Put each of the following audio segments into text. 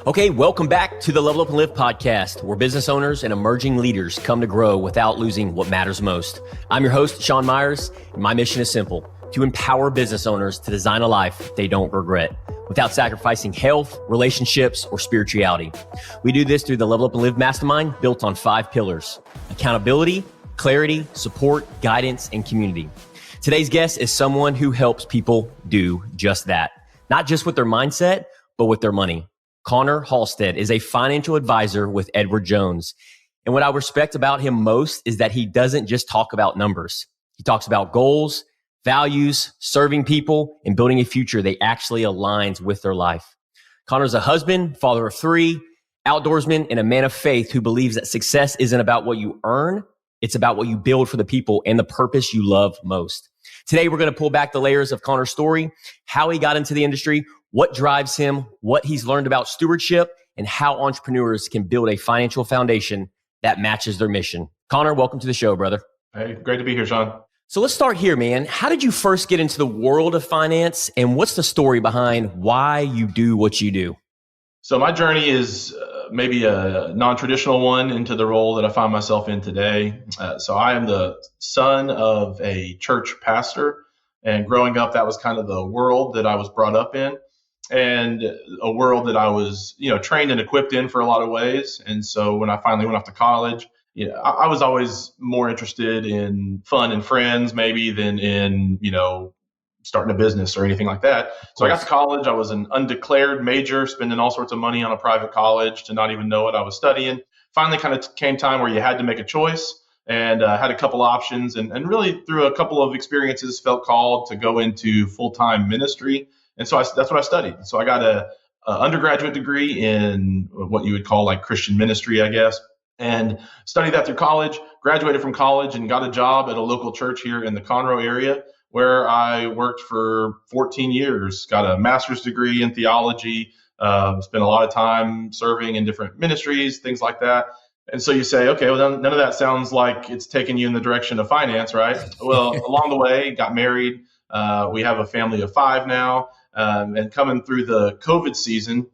Okay, welcome back to the Level Up Live podcast, where business owners and emerging leaders come to grow without losing what matters most. I'm your host, Sean Meyers, and my mission is simple: to empower business owners to design a life they don't regret without sacrificing health, relationships, or spirituality. We do this through the Level Up Live Mastermind, built on 5 pillars: accountability, clarity, support, guidance, and community. Today's guest is someone who helps people do just that, not just with their mindset, but with their money. Conner Halstead is a financial advisor with Edward Jones. And what I respect about him most is that he doesn't just talk about numbers. He talks about goals, values, serving people, and building a future that actually aligns with their life. Conner's a husband, father of 3, outdoorsman, and a man of faith who believes that success isn't about what you earn. It's about what you build for the people and the purpose you love most. Today, we're going to pull back the layers of Conner's story, how he got into the industry, what drives him, what he's learned about stewardship, and how entrepreneurs can build a financial foundation that matches their mission. Conner, welcome to the show, brother. Hey, great to be here, Sean. So let's start here, man. How did you first get into the world of finance, and what's the story behind why you do what you do? So my journey is maybe a non-traditional one into the role that I find myself in today. So I am the son of a church pastor, and growing up, that was kind of the world that I was brought up in, and a world that I was, trained and equipped in for a lot of ways. And so when I finally went off to college, I was always more interested in fun and friends maybe than in, starting a business or anything like that. So I got to college. I was an undeclared major, spending all sorts of money on a private college to not even know what I was studying. Finally kind of came time where you had to make a choice, and had a couple options, and really through a couple of experiences felt called to go into full-time ministry. And so that's what I studied. So I got a undergraduate degree in what you would call like Christian ministry, I guess, and studied that through college, graduated from college, and got a job at a local church here in the Conroe area, where I worked for 14 years, got a master's degree in theology, spent a lot of time serving in different ministries, things like that. And so you say, okay, well, none of that sounds like it's taking you in the direction of finance, right? Well, along the way, got married. We have a family of 5 now. And coming through the COVID season,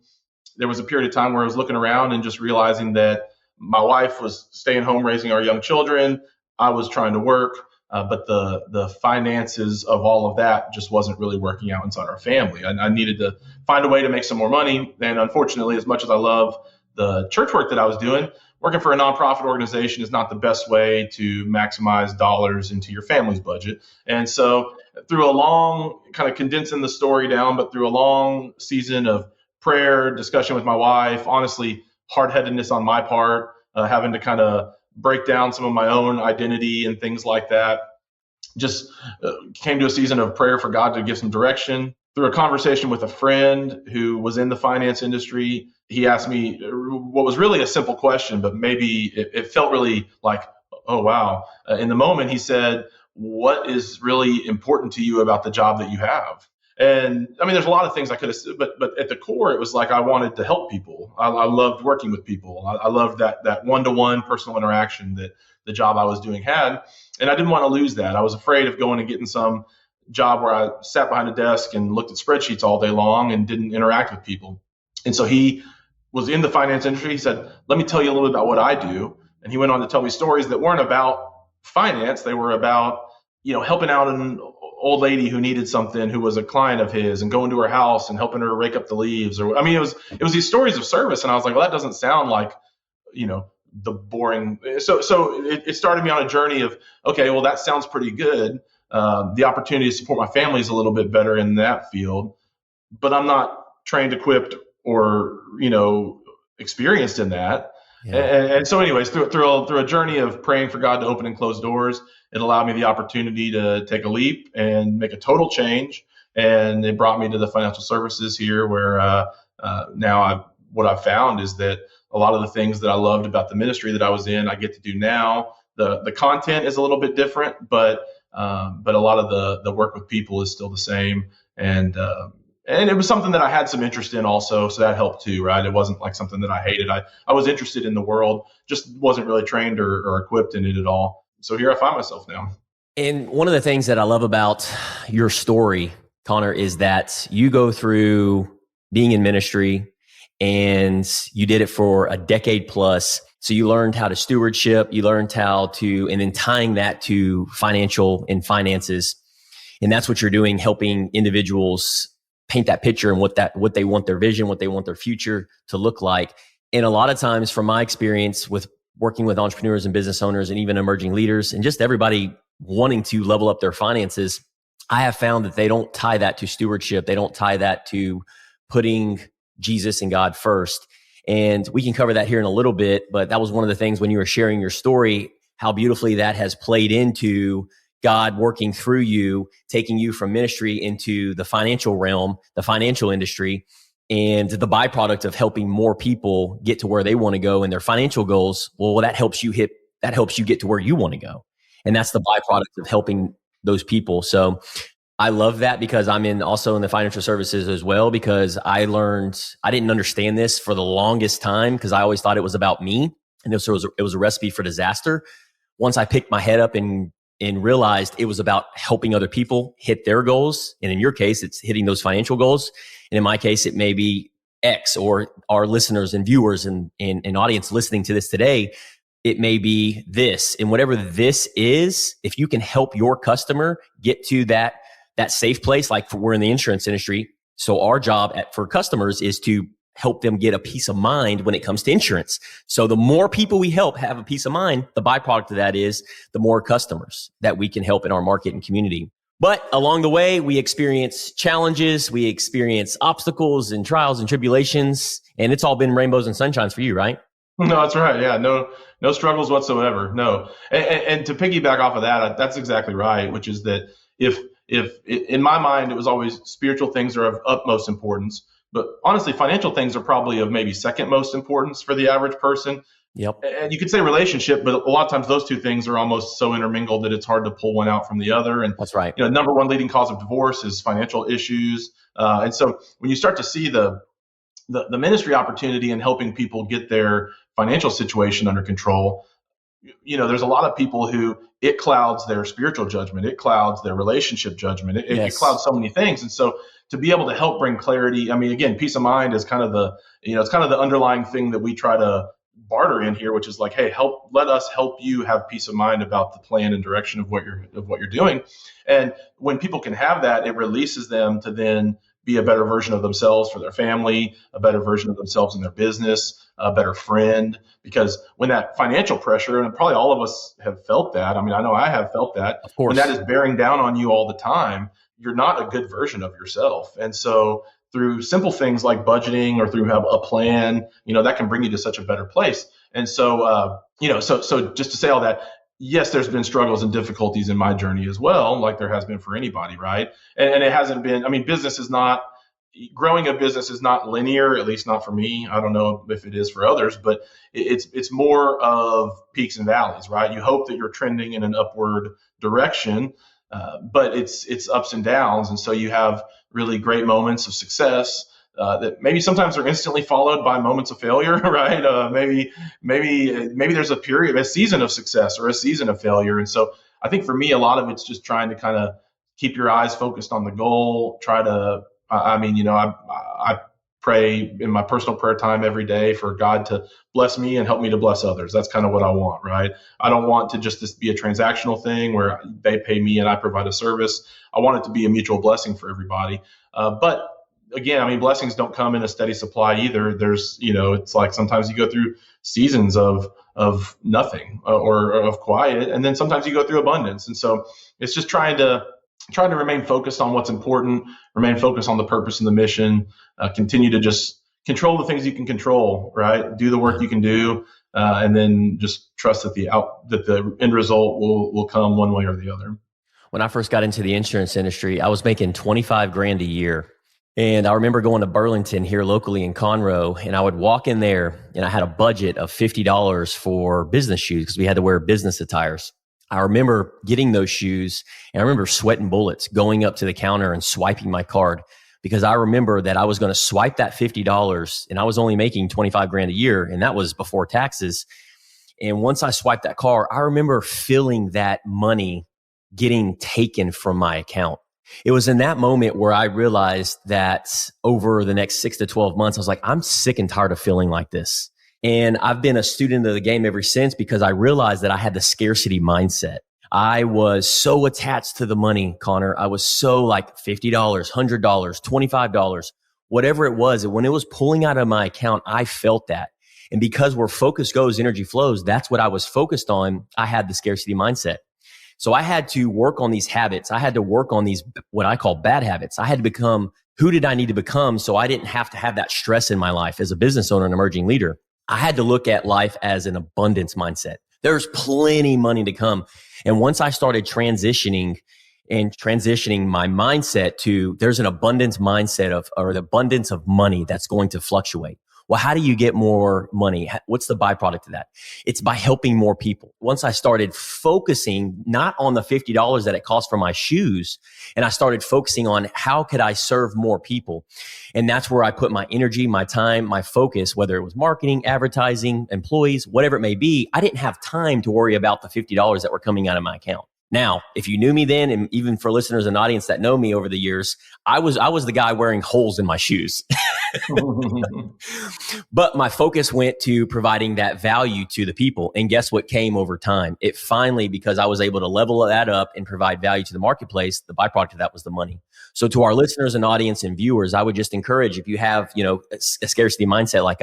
there was a period of time where I was looking around and just realizing that my wife was staying home raising our young children. I was trying to work, but the finances of all of that just wasn't really working out inside our family. I needed to find a way to make some more money. And unfortunately, as much as I love the church work that I was doing, working for a nonprofit organization is not the best way to maximize dollars into your family's budget. And so through a long, kind of condensing the story down, but through a long season of prayer, discussion with my wife, honestly, hard-headedness on my part, having to kind of break down some of my own identity and things like that, just came to a season of prayer for God to give some direction. Through a conversation with a friend who was in the finance industry, he asked me what was really a simple question, but maybe it felt really like, oh, wow. In the moment, he said, what is really important to you about the job that you have? And I mean, there's a lot of things I could have said, but at the core, it was like I wanted to help people. I loved working with people. I loved that one-to-one personal interaction that the job I was doing had. And I didn't want to lose that. I was afraid of going and getting some job where I sat behind a desk and looked at spreadsheets all day long and didn't interact with people. And so he was in the finance industry. He said, let me tell you a little bit about what I do. And he went on to tell me stories that weren't about finance. They were about, helping out an old lady who needed something, who was a client of his, and going to her house and helping her rake up the leaves. It was these stories of service. And I was like, well, that doesn't sound like, the boring. So it started me on a journey of, okay, well, that sounds pretty good. The opportunity to support my family is a little bit better in that field, but I'm not trained, equipped, or, experienced in that. Yeah. And so anyways, through a journey of praying for God to open and close doors, it allowed me the opportunity to take a leap and make a total change. And it brought me to the financial services here, where now what I've found is that a lot of the things that I loved about the ministry that I was in, I get to do now. The content is a little bit different, but a lot of the work with people is still the same. And it was something that I had some interest in also, so that helped too, right? It wasn't like something that I hated. I was interested in the world, just wasn't really trained or equipped in it at all. So here I find myself now. And one of the things that I love about your story, Conner, is that you go through being in ministry and you did it for a decade plus. So you learned how to stewardship, you learned how to, and then tying that to financial and finances. And that's what you're doing, helping individuals paint that picture and what they want their vision, what they want their future to look like. And a lot of times from my experience with working with entrepreneurs and business owners and even emerging leaders and just everybody wanting to level up their finances, I have found that they don't tie that to stewardship. They don't tie that to putting Jesus and God first. And we can cover that here in a little bit, but that was one of the things when you were sharing your story, how beautifully that has played into God working through you, taking you from ministry into the financial realm, the financial industry, and the byproduct of helping more people get to where they want to go in their financial goals. Well, that helps you get to where you want to go. And that's the byproduct of helping those people. So I love that because I'm also in the financial services as well, because I didn't understand this for the longest time because I always thought it was about me. And it was a recipe for disaster. Once I picked my head up and realized it was about helping other people hit their goals. And in your case, it's hitting those financial goals. And in my case, it may be X, or our listeners and viewers and audience listening to this today, it may be this. And whatever this is, if you can help your customer get to that safe place, like we're in the insurance industry. So our job for customers is to help them get a peace of mind when it comes to insurance. So the more people we help have a peace of mind, the byproduct of that is the more customers that we can help in our market and community. But along the way, we experience challenges, we experience obstacles and trials and tribulations, and it's all been rainbows and sunshines for you, right? No, that's right. Yeah, no struggles whatsoever. No. And to piggyback off of that, that's exactly right, which is that if in my mind, it was always spiritual things are of utmost importance. But honestly, financial things are probably of maybe second most importance for the average person. Yep. And you could say relationship, but a lot of times those two things are almost so intermingled that it's hard to pull one out from the other. And that's right. Number one leading cause of divorce is financial issues. And so when you start to see the ministry opportunity in helping people get their financial situation under control, there's a lot of people who it clouds their spiritual judgment. It clouds their relationship judgment. It clouds so many things. And so to be able to help bring clarity, I mean, again, peace of mind is kind of it's kind of the underlying thing that we try to barter in here, which is like, hey, let us help you have peace of mind about the plan and direction of what you're doing. And when people can have that, it releases them to then be a better version of themselves for their family, a better version of themselves in their business, a better friend. Because when that financial pressure, and probably all of us have felt that, I mean, I know I have felt that, of course, when that is bearing down on you all the time, you're not a good version of yourself. And so through simple things like budgeting or through a plan, that can bring you to such a better place. And so, so just to say all that, yes, there's been struggles and difficulties in my journey as well, like there has been for anybody, right? And it hasn't been, growing a business is not linear, at least not for me. I don't know if it is for others, but it's more of peaks and valleys, right? You hope that you're trending in an upward direction, but it's ups and downs. And so you have really great moments of success that maybe sometimes are instantly followed by moments of failure, right? Maybe there's a season of success or a season of failure. And so I think for me, a lot of it's just trying to kind of keep your eyes focused on the goal. I pray in my personal prayer time every day for God to bless me and help me to bless others. That's kind of what I want, right? I don't want to just this be a transactional thing where they pay me and I provide a service. I want it to be a mutual blessing for everybody. But again, blessings don't come in a steady supply either. There's, it's like sometimes you go through seasons of nothing or of quiet, and then sometimes you go through abundance. And so it's just trying to remain focused on what's important, remain focused on the purpose and the mission, continue to just control the things you can control, right? Do the work you can do, and then just trust that the end result will come one way or the other. When I first got into the insurance industry, I was making $25,000 a year. And I remember going to Burlington here locally in Conroe, and I would walk in there and I had a budget of $50 for business shoes because we had to wear business attires. I remember getting those shoes and I remember sweating bullets going up to the counter and swiping my card because I remember that I was going to swipe that $50 and I was only making $25,000 a year, and that was before taxes. And once I swiped that card, I remember feeling that money getting taken from my account. It was in that moment where I realized that over the next 6 to 12 months, I was like, I'm sick and tired of feeling like this. And I've been a student of the game ever since because I realized that I had the scarcity mindset. I was so attached to the money, Conner. I was so like $50, $100, $25, whatever it was. When it was pulling out of my account, I felt that. And because where focus goes, energy flows, that's what I was focused on. I had the scarcity mindset. So I had to work on these habits. I had to work on these, what I call bad habits. I had to become, who did I need to become so I didn't have to have that stress in my life as a business owner and emerging leader? I had to look at life as an abundance mindset. There's plenty money to come. And once I started transitioning my mindset to there's an abundance mindset or the abundance of money that's going to fluctuate. Well, how do you get more money? What's the byproduct of that? It's by helping more people. Once I started focusing not on the $50 that it cost for my shoes, and I started focusing on how could I serve more people? And that's where I put my energy, my time, my focus, whether it was marketing, advertising, employees, whatever it may be. I didn't have time to worry about the $50 that were coming out of my account. Now, if you knew me then, and even for listeners and audience that know me over the years, I was the guy wearing holes in my shoes. But my focus went to providing that value to the people. And guess what came over time? It finally, because I was able to level that up and provide value to the marketplace, the byproduct of that was the money. So to our listeners and audience and viewers, I would just encourage, if you have, a scarcity mindset like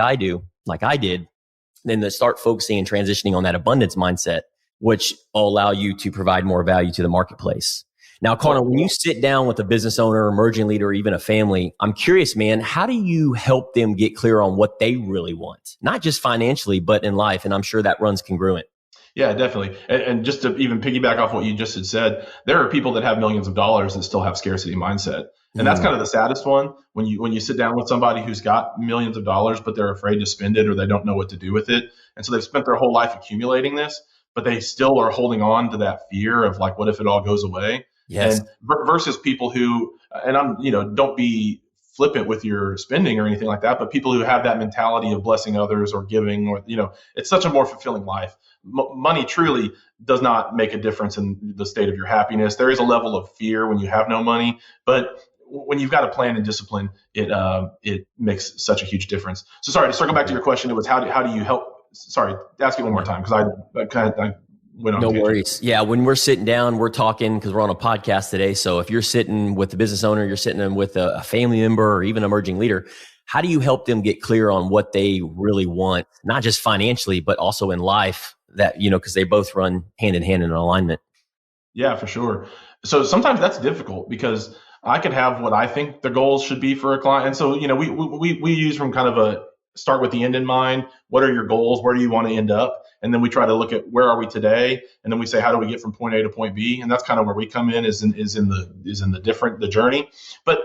I did, then to start focusing and transitioning on that abundance mindset, which will allow you to provide more value to the marketplace. Now, Conner, when you sit down with a business owner, emerging leader, or even a family, I'm curious, man, how do you help them get clear on what they really want? Not just financially, but in life. And I'm sure that runs congruent. Yeah, definitely. And just to even piggyback off what you just had said, there are people that have millions of dollars that still have scarcity mindset. And that's kind of the saddest one when you sit down with somebody who's got millions of dollars, but they're afraid to spend it or they don't know what to do with it. And so they've spent their whole life accumulating this, but they still are holding on to that fear of like, what if it all goes away? Yes. And versus people who, and don't be flippant with your spending or anything like that, but people who have that mentality of blessing others or giving, or, it's such a more fulfilling life. Money truly does not make a difference in the state of your happiness. There is a level of fear when you have no money, but when you've got a plan and discipline, it makes such a huge difference. So sorry, to circle back to your question, it was how do you help? Sorry, ask it one more time because I went on. No worries. Yeah, when we're sitting down, we're talking because we're on a podcast today. So if you're sitting with a business owner, you're sitting with a family member or even emerging leader, how do you help them get clear on what they really want, not just financially, but also in life? That, because they both run hand in hand in alignment. Yeah, for sure. So sometimes that's difficult because I could have what I think the goals should be for a client. And so, we use from kind of a start with the end in mind. What are your goals? Where do you want to end up? And then we try to look at where are we today? And then we say, how do we get from point A to point B? And that's kind of where we come in is in the journey. But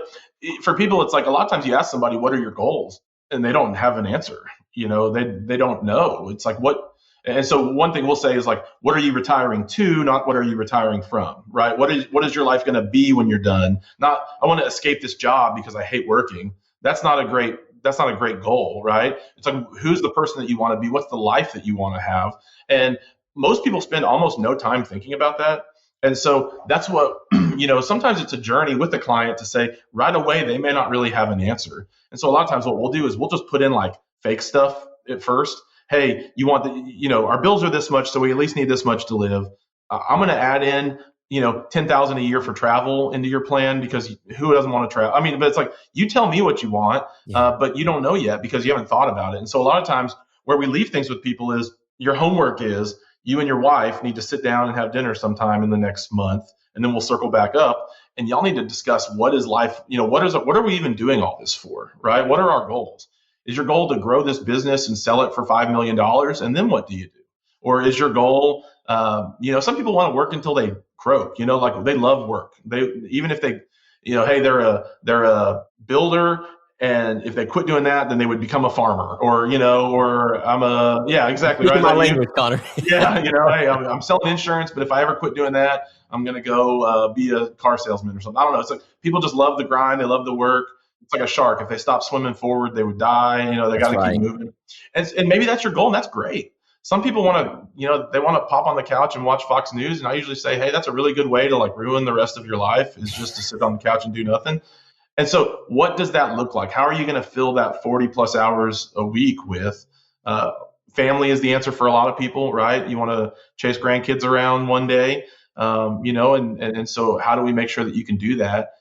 for people, it's like a lot of times you ask somebody, what are your goals? And they don't have an answer. They don't know. It's like, what? And so one thing we'll say is like, what are you retiring to, not what are you retiring from, right? What is your life going to be when you're done? Not, I want to escape this job because I hate working. That's not a great goal, right? It's like, who's the person that you want to be? What's the life that you want to have? And most people spend almost no time thinking about that. And so that's what, sometimes it's a journey with the client to say right away, they may not really have an answer. And so a lot of times what we'll do is we'll just put in like fake stuff at first. Hey, you want our bills are this much, so we at least need this much to live. I'm going to add in, $10,000 a year for travel into your plan because who doesn't want to travel? I mean, but it's like, you tell me what you want, but you don't know yet because you haven't thought about it. And so a lot of times where we leave things with people is your homework is you and your wife need to sit down and have dinner sometime in the next month. And then we'll circle back up and y'all need to discuss what is life, what are we even doing all this for, right? What are our goals? Is your goal to grow this business and sell it for $5 million? And then what do you do? Or is your goal, some people want to work until they croak, like they love work. Even if they, hey, they're a builder. And if they quit doing that, then they would become a farmer or yeah, exactly. Right? My language, Conner. Yeah. Hey, I'm selling insurance, but if I ever quit doing that, I'm going to go be a car salesman or something. I don't know. It's like people just love the grind. They love the work. It's like a shark. If they stop swimming forward, they would die. They got to keep moving. And maybe that's your goal, and that's great. Some people want to, they want to pop on the couch and watch Fox News. And I usually say, hey, that's a really good way to like ruin the rest of your life, is just to sit on the couch and do nothing. And so what does that look like? How are you going to fill that 40 plus hours a week with? Family is the answer for a lot of people, right? You want to chase grandkids around one day, and so how do we make sure that you can do that?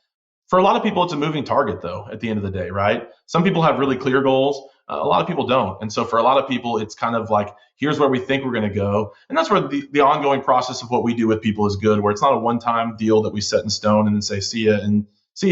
For a lot of people, it's a moving target, though, at the end of the day, right? Some people have really clear goals. A lot of people don't. And so for a lot of people, it's kind of like, here's where we think we're going to go. And that's where the ongoing process of what we do with people is good, where it's not a one-time deal that we set in stone and then say, see you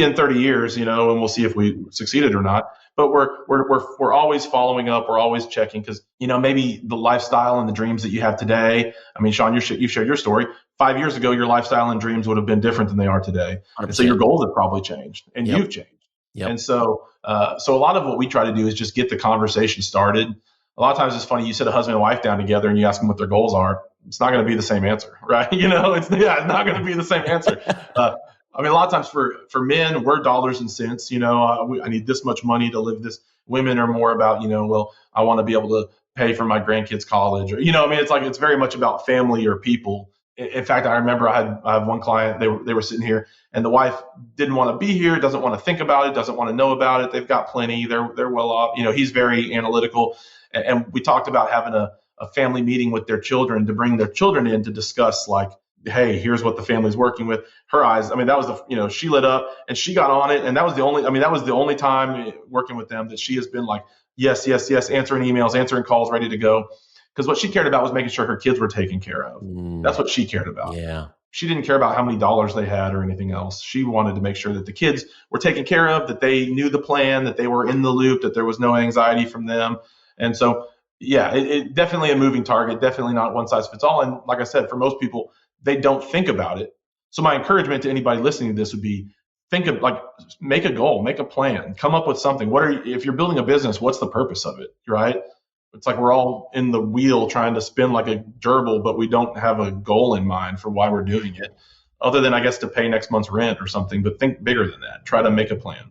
in 30 years, and we'll see if we succeeded or not. But we're always following up. We're always checking, because, maybe the lifestyle and the dreams that you have today. I mean, Sean, you've shared your story. 5 years ago, your lifestyle and dreams would have been different than they are today. 100%. And so your goals have probably changed, and you've changed. Yep. And so a lot of what we try to do is just get the conversation started. A lot of times it's funny. You sit a husband and wife down together and you ask them what their goals are. It's not going to be the same answer, right? It's not going to be the same answer. I mean, a lot of times for men, we're dollars and cents. I need this much money to live this. Women are more about, well, I want to be able to pay for my grandkids' college, or, it's very much about family or people. In fact, I remember I have one client, they were sitting here, and the wife didn't want to be here, doesn't want to think about it, doesn't want to know about it. They've got plenty. They're well off. He's very analytical. And we talked about having a family meeting with their children, to bring their children in to discuss, like, hey, here's what the family's working with. Her eyes, I mean, that was she lit up and she got on it. And that was the only time working with them that she has been like, yes, answering emails, answering calls, ready to go. Because what she cared about was making sure her kids were taken care of. That's what she cared about. Yeah. She didn't care about how many dollars they had or anything else. She wanted to make sure that the kids were taken care of, that they knew the plan, that they were in the loop, that there was no anxiety from them. And so, yeah, it definitely a moving target, definitely not one size fits all. And like I said, for most people, they don't think about it. So my encouragement to anybody listening to this would be, make a goal, make a plan, come up with something. If you're building a business, what's the purpose of it, right? It's like we're all in the wheel trying to spin like a gerbil, but we don't have a goal in mind for why we're doing it, other than, I guess, to pay next month's rent or something. But think bigger than that. Try to make a plan.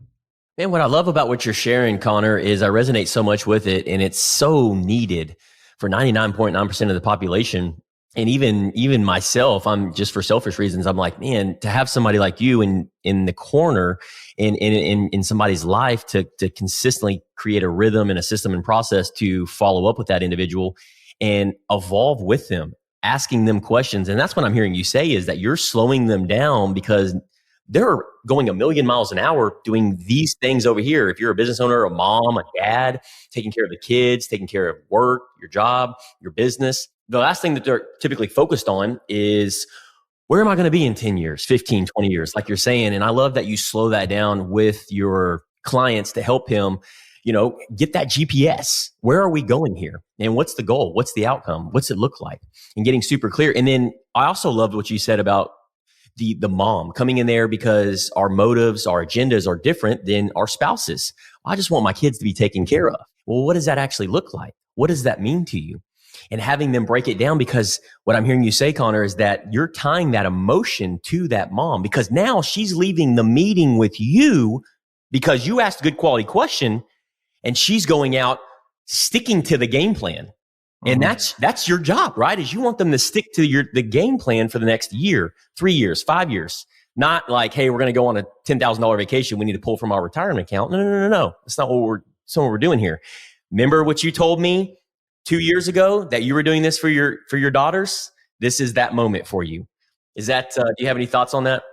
Man, what I love about what you're sharing, Conner, is I resonate so much with it, and it's so needed for 99.9% of the population. And even myself, I'm just, for selfish reasons, I'm like, man, to have somebody like you in the corner in somebody's life to consistently create a rhythm and a system and process to follow up with that individual and evolve with them, asking them questions. And that's what I'm hearing you say, is that you're slowing them down because they're going a million miles an hour doing these things over here. If you're a business owner, a mom, a dad, taking care of the kids, taking care of work, your job, your business, the last thing that they're typically focused on is, where am I going to be in 10 years, 15, 20 years, like you're saying. And I love that you slow that down with your clients to help him, get that GPS. Where are we going here? And what's the goal? What's the outcome? What's it look like? And getting super clear. And then I also loved what you said about the mom coming in there, because our motives, our agendas are different than our spouses. I just want my kids to be taken care of. Well, what does that actually look like? What does that mean to you? And having them break it down, because what I'm hearing you say, Conner, is that you're tying that emotion to that mom, because now she's leaving the meeting with you because you asked a good quality question, and she's going out sticking to the game plan. And that's your job, right? Is you want them to stick to the game plan for the next year, 3 years, 5 years. Not like, hey, we're going to go on a $10,000 vacation. We need to pull from our retirement account. No. That's not what we're doing here. Remember what you told me 2 years ago, that you were doing this for your daughters? This is that moment for you. Is that, do you have any thoughts on that?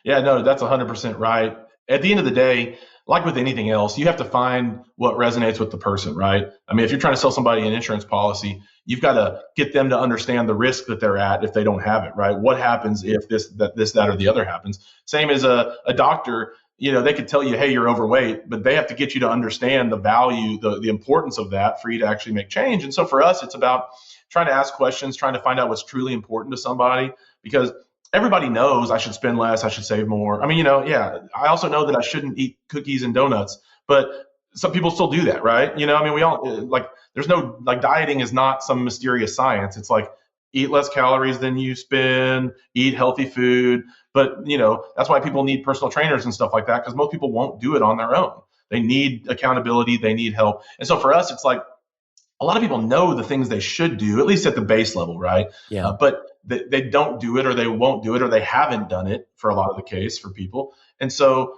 Yeah, no, that's 100% right. At the end of the day, like with anything else, you have to find what resonates with the person, right? I mean, if you're trying to sell somebody an insurance policy, you've got to get them to understand the risk that they're at if they don't have it, right? What happens if that, or the other happens? Same as a doctor, they could tell you, hey, you're overweight, but they have to get you to understand the value, the importance of that for you to actually make change. And so for us, it's about trying to ask questions, trying to find out what's truly important to somebody, because everybody knows I should spend less, I should save more. I mean, I also know that I shouldn't eat cookies and donuts, but some people still do that, right? We all there's no, dieting is not some mysterious science. It's like, eat less calories than you spend, eat healthy food. But, that's why people need personal trainers and stuff like that, because most people won't do it on their own. They need accountability. They need help. And so for us, it's like, a lot of people know the things they should do, at least at the base level, right? Yeah. But they don't do it, or they won't do it, or they haven't done it for a lot of the case for people. And so,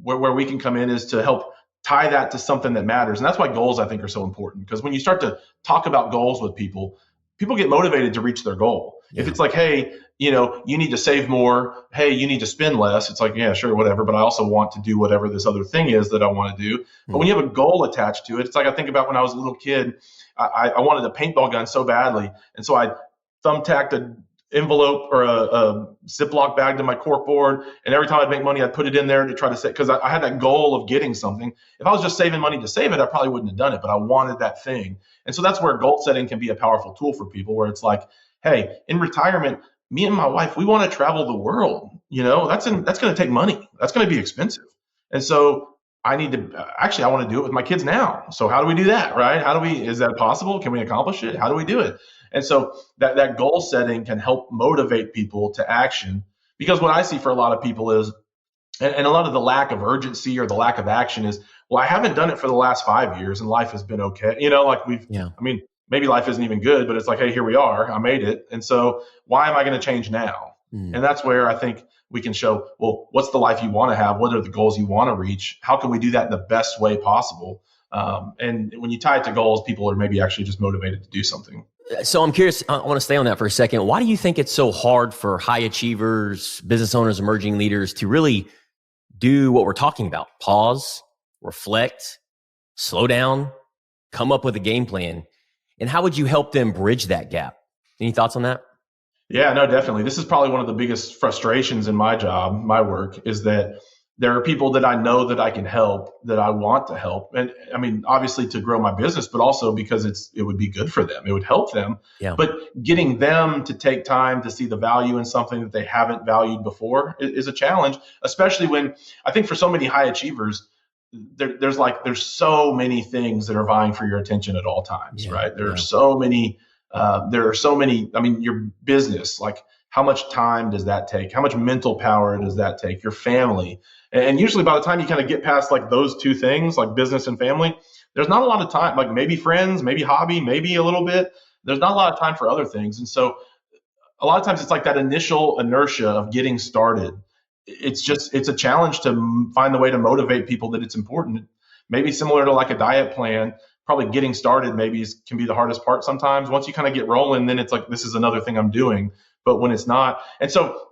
where we can come in is to help tie that to something that matters. And that's why goals, I think, are so important, because when you start to talk about goals with people get motivated to reach their goal. Yeah. If it's like, hey, you need to save more, hey, you need to spend less, it's like, yeah, sure, whatever, but I also want to do whatever this other thing is that I want to do. But when you have a goal attached to it, it's like, I think about when I was a little kid, I wanted a paintball gun so badly, and so I thumbtacked an envelope or a Ziploc bag to my cork board, and every time I'd make money, I'd put it in there to try to save, because I had that goal of getting something. If I was just saving money to save it, I probably wouldn't have done it, but I wanted that thing. And so that's where goal setting can be a powerful tool for people, where it's like, hey, in retirement, me and my wife, we want to travel the world. That's going to take money. That's going to be expensive. And so I want to do it with my kids now. So how do we do that, right? Is that possible? Can we accomplish it? How do we do it? And so that goal setting can help motivate people to action, because what I see for a lot of people is, and a lot of the lack of urgency or the lack of action is, well, I haven't done it for the last 5 years and life has been okay. Maybe life isn't even good, but it's like, hey, here we are, I made it. And so why am I going to change now? And that's where I think we can show, well, what's the life you want to have? What are the goals you want to reach? How can we do that in the best way possible? And when you tie it to goals, people are maybe actually just motivated to do something. So I'm curious, I want to stay on that for a second. Why do you think it's so hard for high achievers, business owners, emerging leaders to really do what we're talking about? Pause, reflect, slow down, come up with a game plan. And how would you help them bridge that gap? Any thoughts on that? Yeah, no, definitely. This is probably one of the biggest frustrations in my job, my work, is that there are people that I know that I can help, that I want to help. And I mean, obviously to grow my business, but also because it would be good for them. It would help them. Yeah. But getting them to take time to see the value in something that they haven't valued before is a challenge, especially when I think for so many high achievers, there's so many things that are vying for your attention at all times, right? There are so many, I mean, your business, like how much time does that take? How much mental power does that take? Your family. And usually by the time you kind of get past like those two things, like business and family, there's not a lot of time, like maybe friends, maybe hobby, maybe a little bit. There's not a lot of time for other things. And so a lot of times it's like that initial inertia of getting started. It's a challenge to find the way to motivate people that it's important. Maybe similar to like a diet plan, probably getting started can be the hardest part sometimes. Once you kind of get rolling, then it's like, this is another thing I'm doing. But when it's not, and so,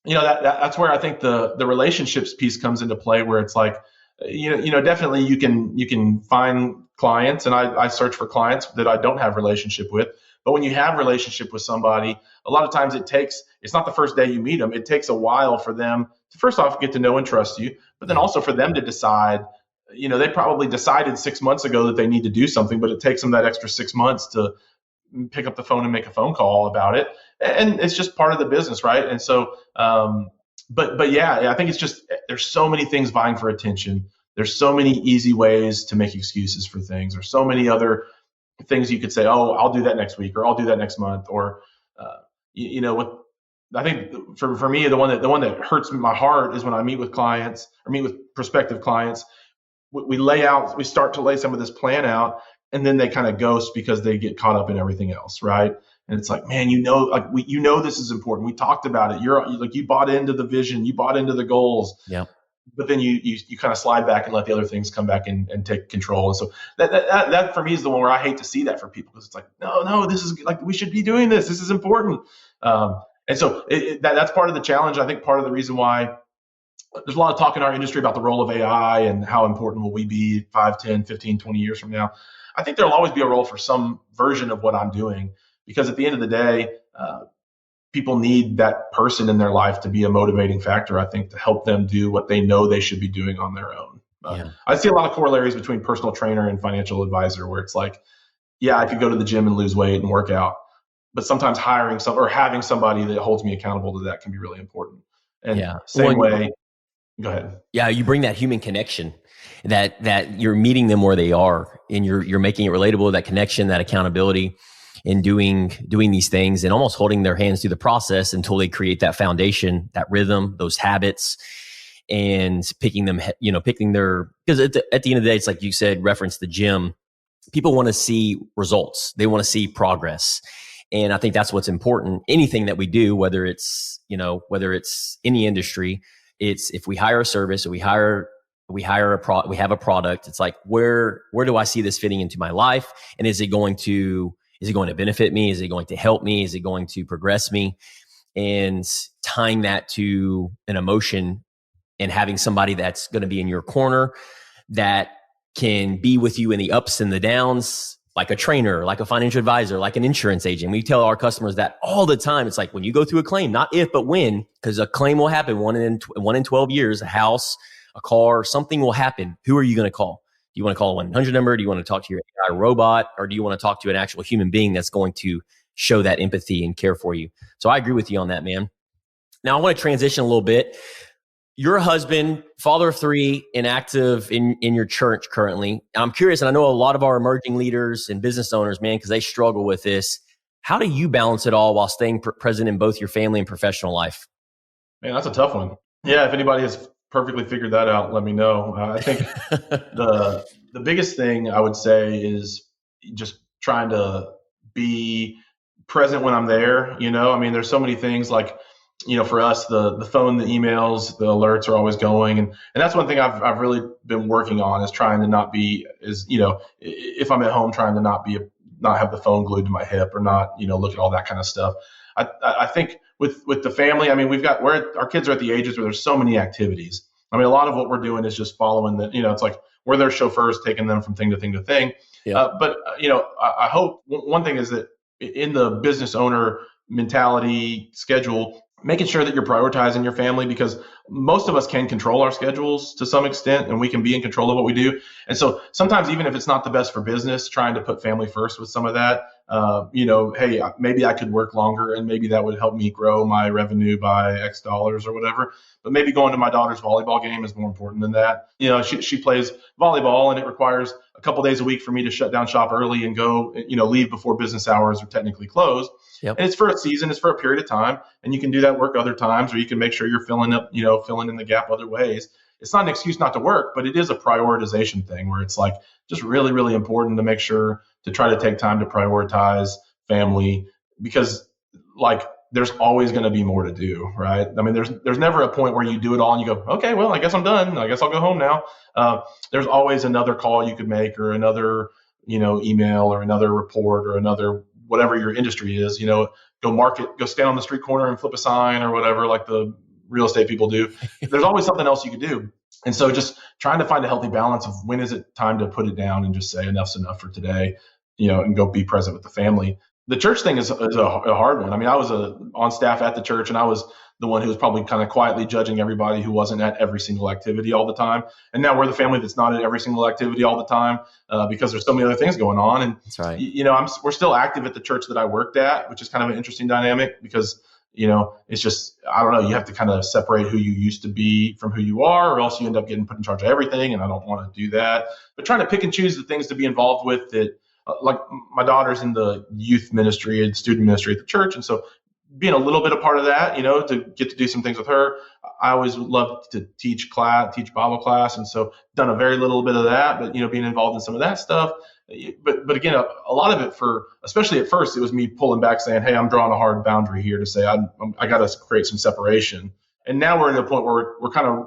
that's where I think the relationships piece comes into play, where it's like, definitely you can find clients, and I search for clients that I don't have relationship with. But when you have relationship with somebody, a lot of times it's not the first day you meet them. It takes a while for them to first off get to know and trust you, but then also for them to decide, they probably decided 6 months ago that they need to do something, but it takes them that extra 6 months to pick up the phone and make a phone call about it. And it's just part of the business, right? And so, but yeah, I think it's just, there's so many things vying for attention. There's so many easy ways to make excuses for things. There's so many other things you could say, oh, I'll do that next week, or I'll do that next month, or what I think for me, the one that hurts my heart is when I meet with clients or meet with prospective clients. We start to lay some of this plan out, and then they kind of ghost because they get caught up in everything else, right? And it's like, man, this is important. We talked about it. You bought into the vision, you bought into the goals. Yeah. But then you kind of slide back and let the other things come back and take control. And so that for me is the one where I hate to see that for people, because it's like, no, this is like, we should be doing this. This is important. And so that's part of the challenge. I think part of the reason why there's a lot of talk in our industry about the role of AI and how important will we be 5, 10, 15, 20 years from now. I think there'll always be a role for some version of what I'm doing, because at the end of the day, people need that person in their life to be a motivating factor, I think, to help them do what they know they should be doing on their own. I see a lot of corollaries between personal trainer and financial advisor, where it's like, yeah, I could go to the gym and lose weight and work out, but sometimes having somebody that holds me accountable to that can be really important. And way, go ahead. Yeah, you bring that human connection, that you're meeting them where they are, and you're making it relatable, that connection, that accountability, and doing these things and almost holding their hands through the process until they create that foundation, that rhythm, those habits, and picking their, because at the end of the day, it's like you said, reference the gym. people want to see results. They want to see progress. And I think that's what's important. Anything that we do, whether it's any industry, it's if we hire a service or we have a product, it's like, where do I see this fitting into my life? And is it going to benefit me? Is it going to help me? Is it going to progress me? And tying that to an emotion and having somebody that's going to be in your corner that can be with you in the ups and the downs, like a trainer, like a financial advisor, like an insurance agent. We tell our customers that all the time. It's like, when you go through a claim, not if, but when, because a claim will happen one in 12 years, a house, a car, something will happen. Who are you going to call? Do you want to call a 1-800 number? Do you want to talk to your AI robot? Or do you want to talk to an actual human being that's going to show that empathy and care for you? So I agree with you on that, man. Now I want to transition a little bit. You're a husband, father of 3, and active in your church currently. I'm curious, and I know a lot of our emerging leaders and business owners, man, because they struggle with this. How do you balance it all while staying present in both your family and professional life? Man, that's a tough one. Yeah, if anybody has perfectly figured that out, let me know. I think the biggest thing I would say is just trying to be present when I'm there. I mean, there's so many things like, for us, the phone, the emails, the alerts are always going. And that's one thing I've really been working on, is trying to not be if I'm at home, trying to not have the phone glued to my hip, or not, look at all that kind of stuff. I think with the family, I mean, our kids are at the ages where there's so many activities. I mean, a lot of what we're doing is just following it's like we're their chauffeurs, taking them from thing to thing to thing. Yeah. But I hope one thing is that in the business owner mentality schedule, making sure that you're prioritizing your family, because most of us can control our schedules to some extent, and we can be in control of what we do. And so sometimes, even if it's not the best for business, trying to put family first with some of that, hey, maybe I could work longer, and maybe that would help me grow my revenue by X dollars or whatever. But maybe going to my daughter's volleyball game is more important than that. She plays volleyball, and it requires a couple days a week for me to shut down shop early and go, leave before business hours are technically closed. Yep. And it's for a season, it's for a period of time, and you can do that work other times, or you can make sure you're filling in the gap other ways. It's not an excuse not to work, but it is a prioritization thing, where it's like just really, really important to make sure to try to take time to prioritize family, because there's always going to be more to do, right? I mean, there's never a point where you do it all and you go, okay, well, I guess I'm done. I guess I'll go home now. There's always another call you could make, or another, email, or another report, or another whatever your industry is, go stand on the street corner and flip a sign or whatever, like the real estate people do. There's always something else you could do. And so just trying to find a healthy balance of when is it time to put it down and just say enough's enough for today, and go be present with the family. The church thing is a hard one. I mean, I was on staff at the church, and I was the one who was probably kind of quietly judging everybody who wasn't at every single activity all the time. And now we're the family that's not at every single activity all the time, because there's so many other things going on. And that's right. We're still active at the church that I worked at, which is kind of an interesting dynamic, because it's just, I don't know, you have to kind of separate who you used to be from who you are, or else you end up getting put in charge of everything. And I don't want to do that. But trying to pick and choose the things to be involved with that, like my daughter's in the youth ministry and student ministry at the church. And so being a little bit a part of that, to get to do some things with her. I always loved to teach Bible class. And so done a very little bit of that, but, being involved in some of that stuff. But again, a lot of it, especially at first, it was me pulling back saying, hey, I'm drawing a hard boundary here to say I got to create some separation. And now we're at a point where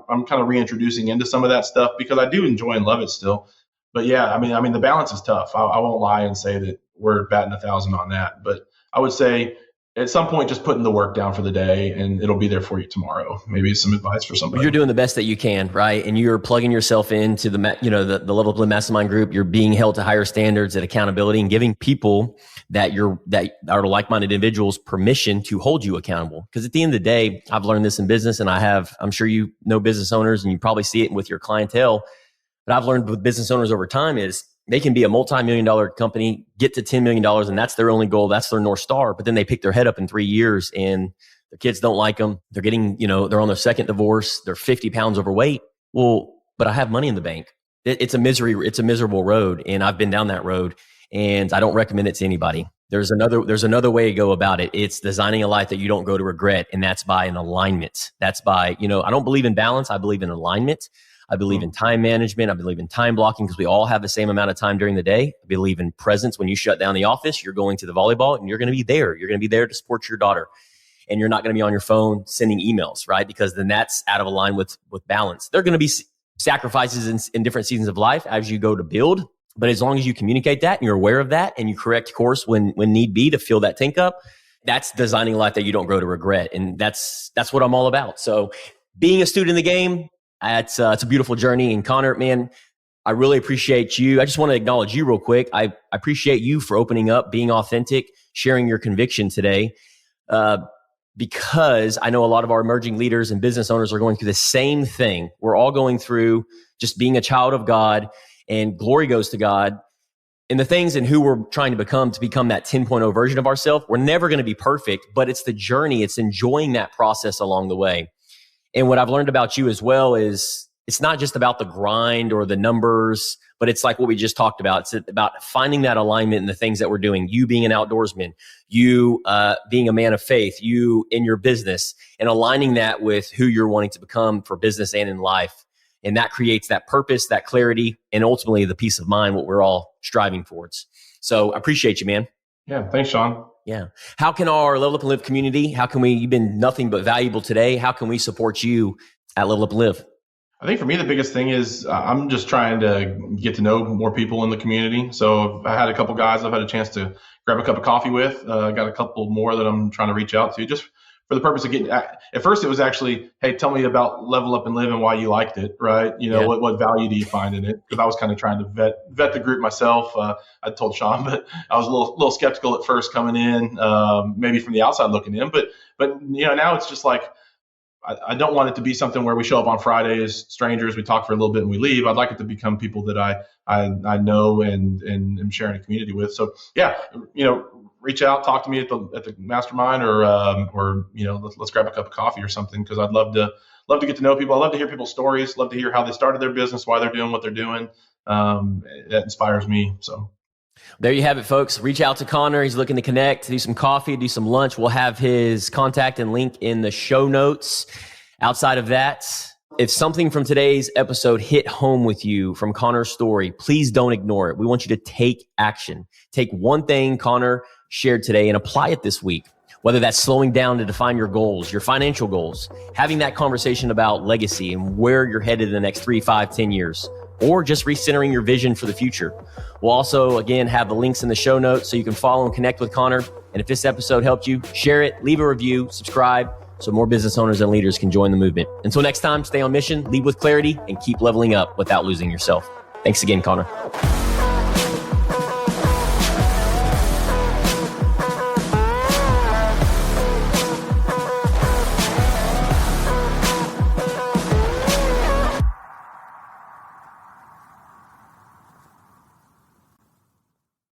I'm kind of reintroducing into some of that stuff, because I do enjoy and love it still. But yeah, I mean, the balance is tough. I won't lie and say that we're batting 1,000 on that. But I would say at some point, just putting the work down for the day, and it'll be there for you tomorrow. Maybe some advice for somebody. You're doing the best that you can, right? And you're plugging yourself into the Level Up Live Mastermind group. You're being held to higher standards at accountability, and giving people that are like-minded individuals permission to hold you accountable. Because at the end of the day, I've learned this in business, and I'm sure you know business owners, and you probably see it with your clientele. But I've learned with business owners over time is they can be a multi-million-dollar company, get to $10 million, and that's their only goal. That's their North Star. But then they pick their head up in 3 years, and their kids don't like them. They're getting, they're on their second divorce. They're 50 pounds overweight. Well, but I have money in the bank. It's a miserable road. And I've been down that road, and I don't recommend it to anybody. There's another way to go about it. It's designing a life that you don't go to regret. And that's by an alignment. That's by, I don't believe in balance. I believe in alignment. I believe in time management. I believe in time blocking because we all have the same amount of time during the day. I believe in presence. When you shut down the office, you're going to the volleyball and you're going to be there. You're going to be there to support your daughter. And you're not going to be on your phone sending emails, right? Because then that's out of line with balance. There are going to be sacrifices in different seasons of life as you go to build. But as long as you communicate that and you're aware of that and you correct course when need be to fill that tank up, that's designing a life that you don't grow to regret. And that's what I'm all about. So being a student in the game, it's a beautiful journey. And Conner, man, I really appreciate you. I just want to acknowledge you real quick. I appreciate you for opening up, being authentic, sharing your conviction today. Because I know a lot of our emerging leaders and business owners are going through the same thing. We're all going through just being a child of God, and glory goes to God. And the things and who we're trying to become that 10.0 version of ourselves, we're never going to be perfect, but it's the journey. It's enjoying that process along the way. And what I've learned about you as well is it's not just about the grind or the numbers, but it's like what we just talked about. It's about finding that alignment in the things that we're doing. You being an outdoorsman, you being a man of faith, you in your business, and aligning that with who you're wanting to become for business and in life. And that creates that purpose, that clarity, and ultimately the peace of mind, what we're all striving towards. So I appreciate you, man. Yeah. Thanks, Sean. Yeah. How can our Level Up and Live community, you've been nothing but valuable today. How can we support you at Level Up and Live? I think for me, the biggest thing is I'm just trying to get to know more people in the community. So I had a couple guys I've had a chance to grab a cup of coffee with. I got a couple more that I'm trying to reach out to just for the purpose of getting, at first it was actually, hey, tell me about Level Up and Live and why you liked it, right? What value do you find in it? Because I was kind of trying to vet the group myself. I told Sean, but I was a little skeptical at first coming in, maybe from the outside looking in, but now it's just like, I don't want it to be something where we show up on Fridays, strangers, we talk for a little bit and we leave. I'd like it to become people that I know and am sharing a community with. So yeah, reach out, talk to me at the mastermind or let's grab a cup of coffee or something, because I'd love to get to know people. I love to hear people's stories, love to hear how they started their business, why they're doing what they're doing. That inspires me. So there you have it, folks. Reach out to Conner. He's looking to connect, do some coffee, do some lunch. We'll have his contact and link in the show notes. Outside of that, if something from today's episode hit home with you from Conner's story, please don't ignore it. We want you to take action. Take one thing Conner shared today and apply it this week. Whether that's slowing down to define your goals, your financial goals, having that conversation about legacy and where you're headed in the next 3, 5, 10 years, or just recentering your vision for the future. We'll also, again, have the links in the show notes so you can follow and connect with Conner. And if this episode helped you, share it, leave a review, subscribe, so more business owners and leaders can join the movement. Until next time, stay on mission, lead with clarity, and keep leveling up without losing yourself. Thanks again, Conner.